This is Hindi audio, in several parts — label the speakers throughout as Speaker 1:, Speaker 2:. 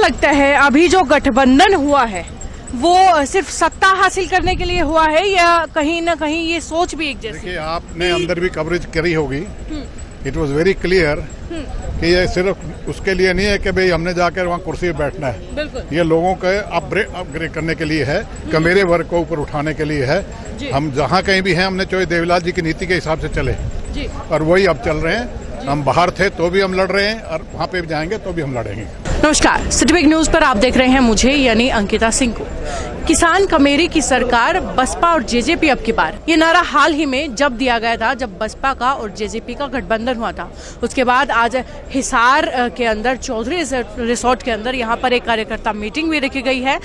Speaker 1: लगता है अभी जो गठबंधन हुआ है वो सिर्फ सत्ता हासिल करने के लिए हुआ है या कहीं ना कहीं ये सोच भी एक जैसी?
Speaker 2: देखिए, आपने अंदर भी कवरेज करी होगी। इट वॉज वेरी क्लियर कि ये सिर्फ उसके लिए नहीं है कि भाई हमने जाकर वहाँ कुर्सी पे बैठना है।
Speaker 1: बिल्कुल।
Speaker 2: ये लोगों के अपग्रेड करने के लिए है, कमेरे वर्ग को ऊपर उठाने के लिए है। हम जहाँ कहीं भी हैं हमने चौधरी देवीलाल जी की नीति के हिसाब से चले जी। और वही अब चल रहे हैं। हम बाहर थे तो भी हम लड़ रहे हैं और वहाँ पे भी जाएंगे तो भी हम लड़ेंगे।
Speaker 1: नमस्कार, सिटी बिग न्यूज पर आप देख रहे हैं मुझे यानी अंकिता सिंह को। किसान कमेरी की सरकार, बसपा और जेजेपी अब की बार, ये नारा हाल ही में जब दिया गया था जब बसपा का और जेजेपी का गठबंधन हुआ था। उसके बाद आज हिसार के अंदर चौधरी रिसोर्ट के अंदर यहाँ पर एक कार्यकर्ता मीटिंग भी रखी गई है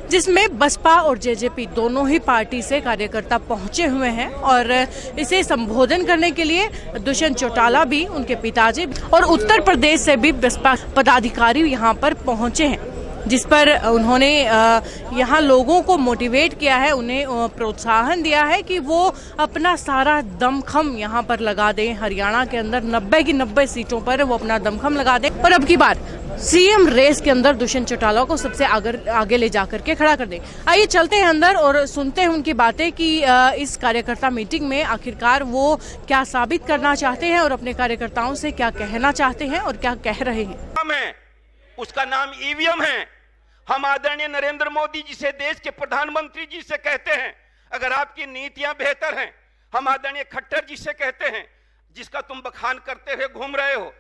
Speaker 1: जिसमें बसपा और जेजेपी दोनों ही पार्टी से कार्यकर्ता पहुंचे हुए हैं और इसे संबोधन करने के लिए दुष्यंत चौटाला भी, उनके पिताजी और उत्तर प्रदेश से भी बसपा पदाधिकारी यहाँ पर पहुंचे हैं, जिस पर उन्होंने यहाँ लोगों को मोटिवेट किया है, उन्हें प्रोत्साहन दिया है कि वो अपना सारा दमखम यहाँ पर लगा दें। हरियाणा के अंदर 90 की 90 सीटों पर वो अपना दमखम लगा दें और अब की बार सीएम रेस के अंदर दुष्यंत चौटाला को सबसे आगे ले जाकर के खड़ा कर दें। आइए चलते हैं अंदर और सुनते हैं उनकी बातें कि इस कार्यकर्ता मीटिंग में आखिरकार वो क्या साबित करना चाहते हैं और अपने कार्यकर्ताओं से क्या कहना चाहते हैं और क्या कह रहे हैं।
Speaker 3: उसका नाम ईवीएम है। हम आदरणीय नरेंद्र मोदी जी से, देश के प्रधानमंत्री जी से कहते हैं, अगर आपकी नीतियां बेहतर हैं, हम आदरणीय खट्टर जी से कहते हैं, जिसका तुम बखान करते हुए घूम रहे हो,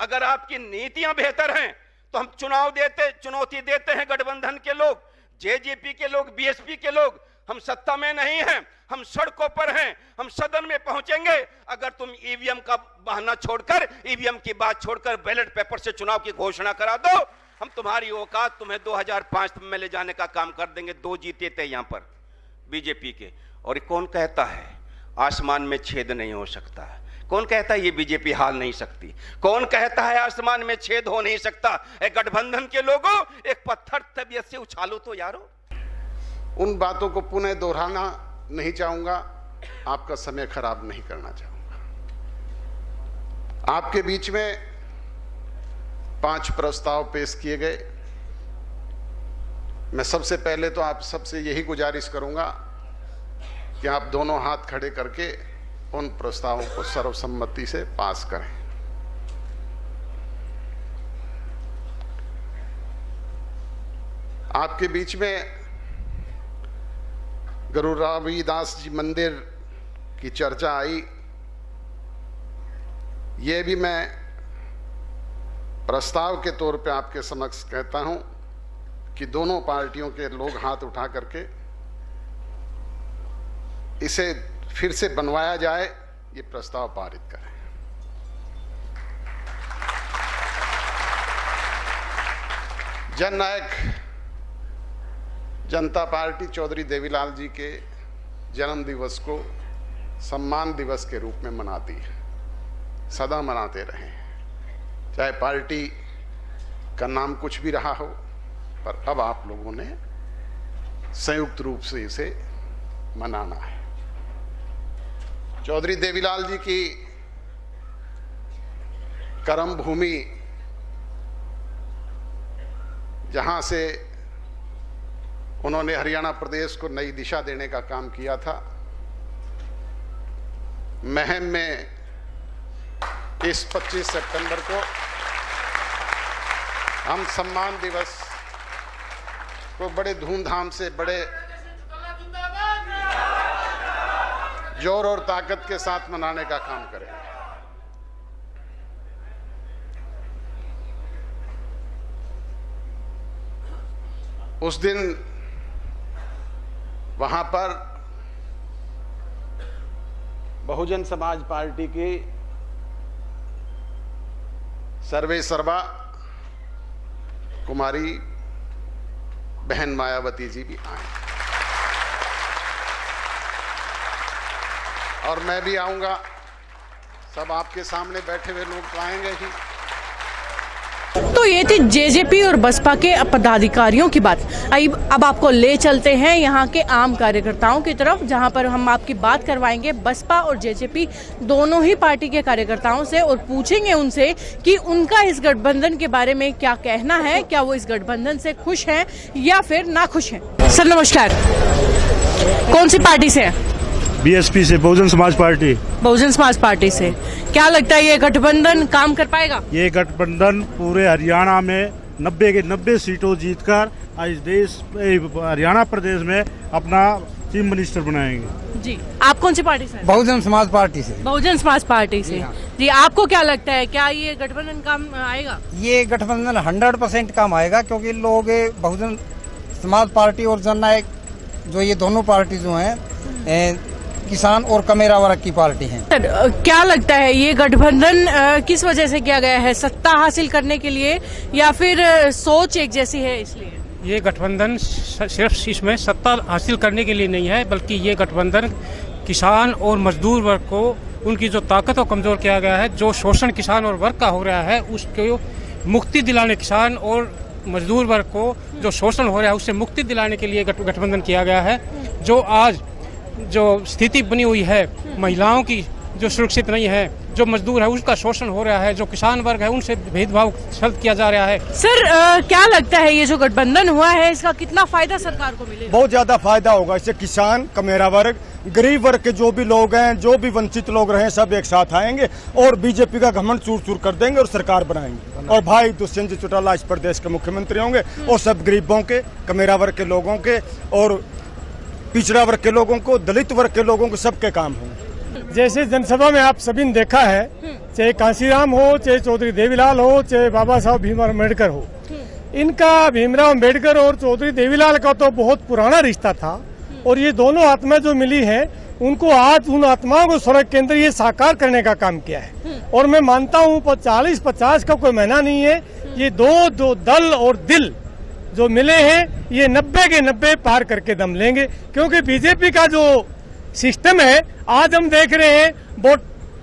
Speaker 3: अगर आपकी नीतियां बेहतर हैं तो हम चुनौती देते हैं गठबंधन के लोग, जेजेपी के लोग, बीएसपी के लोग। हम सत्ता में नहीं हैं, हम सड़कों पर हैं, हम सदन में पहुंचेंगे। अगर तुम ईवीएम का बहाना छोड़कर, ईवीएम की बात छोड़कर बैलेट पेपर से चुनाव की घोषणा करा दो, हम तुम्हारी औकात तुम्हें 2005 में ले जाने का काम कर देंगे। 2 जीते थे यहां पर बीजेपी के। और कौन कहता है आसमान में छेद नहीं हो सकता? कौन कहता है ये बीजेपी हाल नहीं सकती? कौन कहता है आसमान में छेद हो नहीं सकता? गठबंधन के लोगों, एक पत्थर तबीयत से उछालो तो यारो।
Speaker 4: उन बातों को पुनः दोहराना नहीं चाहूंगा, आपका समय खराब नहीं करना चाहूंगा। आपके बीच में 5 प्रस्ताव पेश किए गए। मैं सबसे पहले तो आप सबसे यही गुजारिश करूंगा कि आप दोनों हाथ खड़े करके उन प्रस्तावों को सर्वसम्मति से पास करें। आपके बीच में गुरु रविदास जी मंदिर की चर्चा आई। ये भी मैं प्रस्ताव के तौर पे आपके समक्ष कहता हूं कि दोनों पार्टियों के लोग हाथ उठा करके इसे फिर से बनवाया जाए, ये प्रस्ताव पारित करें। जननायक जनता पार्टी चौधरी देवीलाल जी के जन्म दिवस को सम्मान दिवस के रूप में मनाती है, सदा मनाते रहे, चाहे पार्टी का नाम कुछ भी रहा हो। पर अब आप लोगों ने संयुक्त रूप से इसे मनाना है। चौधरी देवीलाल जी की कर्म भूमि, जहां से उन्होंने हरियाणा प्रदेश को नई दिशा देने का काम किया था, महम में इस 25 सितंबर को हम सम्मान दिवस को बड़े धूमधाम से, बड़े जोर और ताकत के साथ मनाने का काम करेंगे। उस दिन वहां पर बहुजन समाज पार्टी की सर्वे सर्वा कुमारी बहन मायावती जी भी आए और मैं भी आऊंगा। सब आपके सामने बैठे हुए लोग तो आएंगे ही।
Speaker 1: तो ये थी जेजेपी और बसपा के पदाधिकारियों की बात। अब आपको ले चलते हैं यहाँ के आम कार्यकर्ताओं की तरफ, जहाँ पर हम आपकी बात करवाएंगे बसपा और जेजेपी दोनों ही पार्टी के कार्यकर्ताओं से और पूछेंगे उनसे कि उनका इस गठबंधन के बारे में क्या कहना है, क्या वो इस गठबंधन से खुश हैं या फिर ना खुश हैं। सर नमस्कार, कौन सी पार्टी से है?
Speaker 5: बीएसपी से, बहुजन समाज पार्टी।
Speaker 1: बहुजन समाज पार्टी से। क्या लगता है ये गठबंधन काम कर पाएगा?
Speaker 5: ये गठबंधन पूरे हरियाणा में 90 के 90 सीटों जीतकर आज देश हरियाणा प्रदेश में अपना चीफ मिनिस्टर बनाएंगे।
Speaker 1: जी, आप कौन सी पार्टी से?
Speaker 6: बहुजन समाज पार्टी से।
Speaker 1: बहुजन समाज पार्टी से। जी, आपको क्या लगता है, क्या ये गठबंधन काम आएगा?
Speaker 6: ये गठबंधन 100% काम आएगा, क्योंकि लोग बहुजन समाज पार्टी और जननायक जो ये दोनों पार्टी जो हैं किसान और कमेरा वर्ग की पार्टी हैं।
Speaker 1: सर क्या लगता है ये गठबंधन किस वजह से किया गया है? सत्ता हासिल करने के लिए या फिर सोच एक जैसी है इसलिए?
Speaker 7: ये गठबंधन सिर्फ इसमें सत्ता हासिल करने के लिए नहीं है, बल्कि ये गठबंधन किसान और मजदूर वर्ग को उनकी जो ताकत को कमजोर किया गया है, जो शोषण किसान और वर्ग का हो रहा है उसको मुक्ति दिलाने, किसान और मजदूर वर्ग को जो शोषण हो रहा है उससे मुक्ति दिलाने के लिए गठबंधन किया गया है। जो आज जो स्थिति बनी हुई है, महिलाओं की जो सुरक्षित नहीं है, जो मजदूर है उसका शोषण हो रहा है, जो किसान वर्ग है उनसे भेदभाव किया जा रहा है।
Speaker 1: सर क्या लगता है ये जो गठबंधन हुआ है इसका कितना फायदा सरकार को मिलेगा?
Speaker 8: बहुत ज्यादा फायदा होगा इससे। किसान, कमेरा वर्ग, गरीब वर्ग के जो भी लोग हैं, जो भी वंचित लोग रहे, सब एक साथ आएंगे और बीजेपी का घमंड चूर चूर कर देंगे और सरकार बनाएंगे। और भाई दुष्यंत जी चौटाला इस प्रदेश के मुख्यमंत्री होंगे और सब गरीबों के, कमेरा वर्ग के लोगों के और पिछड़ा वर्ग के लोगों को, दलित वर्ग के लोगों को, सबके काम होंगे।
Speaker 9: जैसे जनसभा में आप सभी ने देखा है, चाहे कांशीराम हो, चाहे चौधरी देवीलाल हो, चाहे बाबा साहब भीमराव अम्बेडकर हो, इनका भीमराव अम्बेडकर और चौधरी देवीलाल का तो बहुत पुराना रिश्ता था और ये दोनों आत्मा जो मिली है उनको आज उन आत्माओं को सड़क के अंदर ये साकार करने का काम किया है। और मैं मानता हूँ 40-50 का कोई महीना नहीं है, ये दो दल और दिल जो मिले हैं ये 90 के 90 पार करके दम लेंगे। क्योंकि बीजेपी का जो सिस्टम है आज हम देख रहे हैं, वोट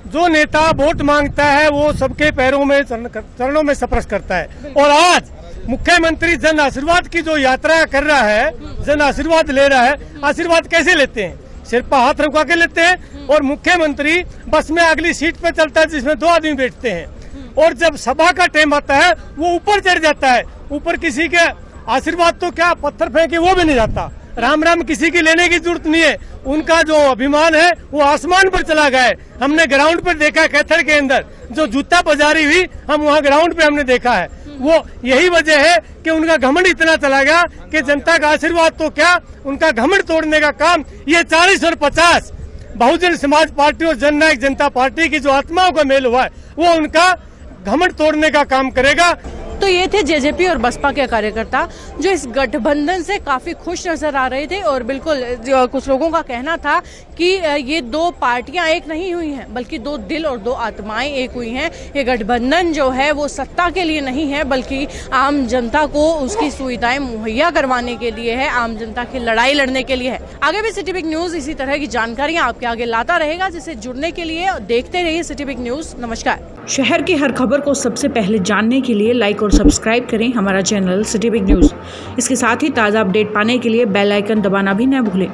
Speaker 9: जो नेता वोट मांगता है वो सबके पैरों में चरणों में स्पर्श करता है। और आज मुख्यमंत्री जन आशीर्वाद की जो यात्रा कर रहा है, जन आशीर्वाद ले रहा है, आशीर्वाद कैसे लेते हैं? सिर पर हाथ रखवा के लेते हैं और मुख्यमंत्री बस में अगली सीट पे चलता है जिसमें 2 आदमी बैठते हैं और जब सभा का टाइम आता है वो ऊपर चढ़ जाता है। ऊपर किसी के आशीर्वाद तो क्या पत्थर फेंके वो भी नहीं जाता। राम राम किसी की लेने की जरूरत नहीं है, उनका जो अभिमान है वो आसमान पर चला गया है। हमने ग्राउंड पर देखा, कैथल के अंदर जो जूता बाजारी हुई हम वहाँ ग्राउंड पे हमने देखा है। वो यही वजह है कि उनका घमंड इतना चला गया कि जनता का आशीर्वाद तो क्या, उनका घमंड तोड़ने का काम ये 40 और 50 बहुजन समाज पार्टी और जननायक जनता पार्टी की जो आत्माओं का मेल हुआ है वो उनका घमंड तोड़ने का काम करेगा।
Speaker 1: तो ये थे जेजेपी और बसपा के कार्यकर्ता जो इस गठबंधन से काफी खुश नजर आ रहे थे और बिल्कुल कुछ लोगों का कहना था कि ये 2 पार्टियां एक नहीं हुई हैं बल्कि 2 दिल और 2 आत्माएं एक हुई हैं। ये गठबंधन जो है वो सत्ता के लिए नहीं है बल्कि आम जनता को उसकी सुविधाएं मुहैया करवाने के लिए है, आम जनता की लड़ाई लड़ने के लिए है। आगे भी सिटी बिग न्यूज इसी तरह की जानकारियां आपके आगे लाता रहेगा, जिसे जुड़ने के लिए देखते रहिए सिटी बिग न्यूज। नमस्कार।
Speaker 10: शहर की हर खबर को सबसे पहले जानने के लिए लाइक और सब्सक्राइब करें हमारा चैनल सिटी बिग न्यूज़। इसके साथ ही ताज़ा अपडेट पाने के लिए बेल आइकन दबाना भी न भूलें।